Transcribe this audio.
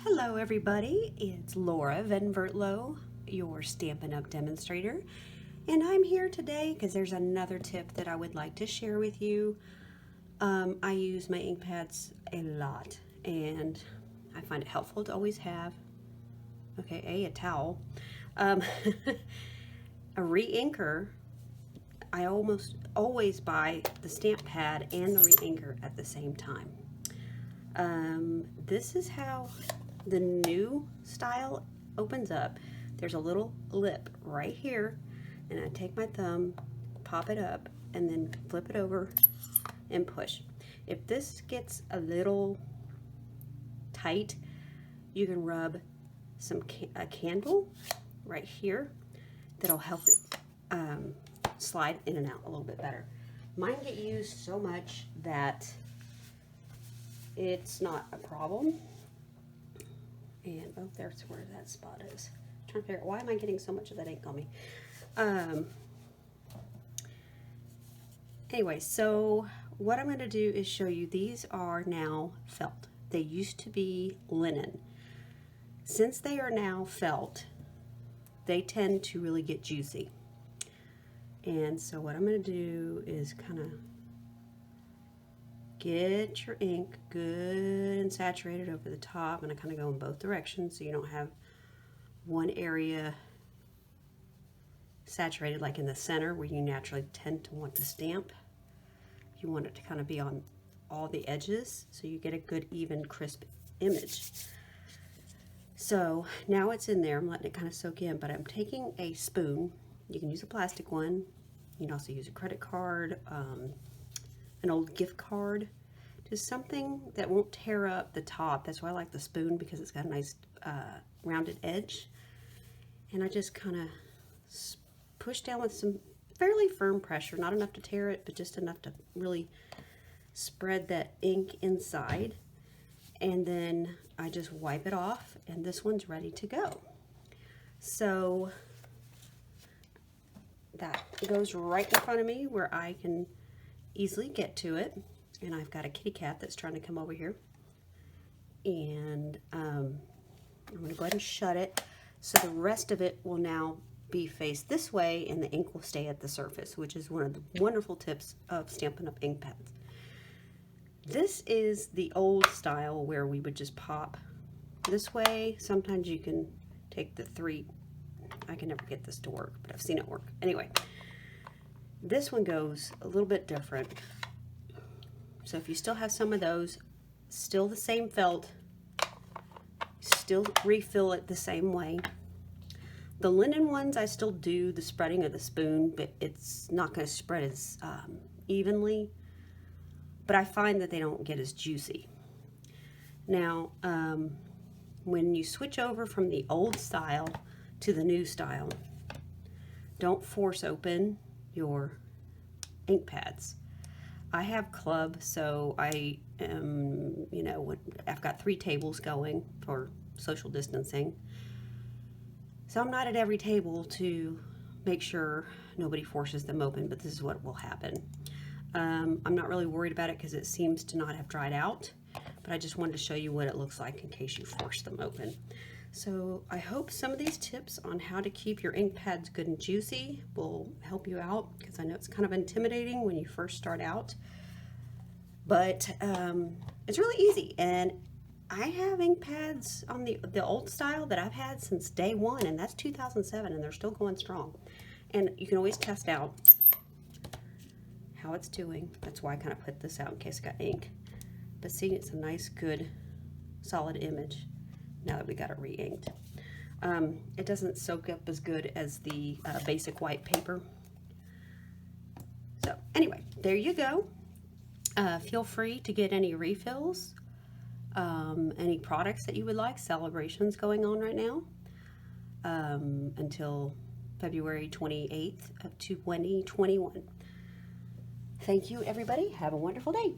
Hello everybody, it's Laura Van Vertlo, your Stampin' Up! Demonstrator, and I'm here today because there's another tip that I would like to share with you. I use my ink pads a lot, and I find it helpful to always have, a towel, a re-inker. I almost always buy the stamp pad and the re-inker at the same time. This is how the new style opens up. There's a little lip right here, and I take my thumb, pop it up, and then flip it over and push. If this gets a little tight, you can rub a candle right here that'll help it slide in and out a little bit better. Mine get used so much that it's not a problem. And oh, there's where that spot is. I'm trying to figure out why am I getting so much of that ink on me. Anyway, so what I'm going to do is show you, these are now felt. They used to be linen. Since they are now felt, they tend to really get juicy. And so what I'm going to do is kind of get your ink good and saturated over the top, and I kind of go in both directions so you don't have one area saturated like in the center where you naturally tend to want to stamp. You want it to kind of be on all the edges so you get a good even crisp image. So now it's in there, I'm letting it kind of soak in, but I'm taking a spoon. You can use a plastic one, you can also use a credit card, an old gift card, just something that won't tear up the top. That's why I like the spoon, because it's got a nice rounded edge. And I just kind of push down with some fairly firm pressure, not enough to tear it, but just enough to really spread that ink inside. And then I just wipe it off, and this one's ready to go. So that goes right in front of me where I can easily get to it, and I've got a kitty cat that's trying to come over here, and I'm going to go ahead and shut it so the rest of it will now be faced this way and the ink will stay at the surface, which is one of the wonderful tips of Stampin' Up! Ink pads. This is the old style where we would just pop this way. Sometimes you can take the three. I can never get this to work, but I've seen it work. Anyway, this one goes a little bit different. So if you still have some of those, still the same felt, still refill it the same way. The linen ones, I still do the spreading of the spoon, but it's not going to spread as evenly. But I find that they don't get as juicy. Now, when you switch over from the old style to the new style, don't force open your ink pads. I have club, so I am, I've got 3 tables going for social distancing. So I'm not at every table to make sure nobody forces them open, but this is what will happen. I'm not really worried about it because it seems to not have dried out, but I just wanted to show you what it looks like in case you force them open. So I hope some of these tips on how to keep your ink pads good and juicy will help you out, because I know it's kind of intimidating when you first start out, but it's really easy. And I have ink pads on the old style that I've had since day one, and that's 2007, and they're still going strong. And you can always test out how it's doing. That's why I kind of put this out in case I got ink. But see, it's a nice, good, solid image now that we got it re-inked. It doesn't soak up as good as the basic white paper. So anyway, there you go. Feel free to get any refills, any products that you would like. Celebrations going on right now until February 28th of 2021. Thank you, everybody. Have a wonderful day.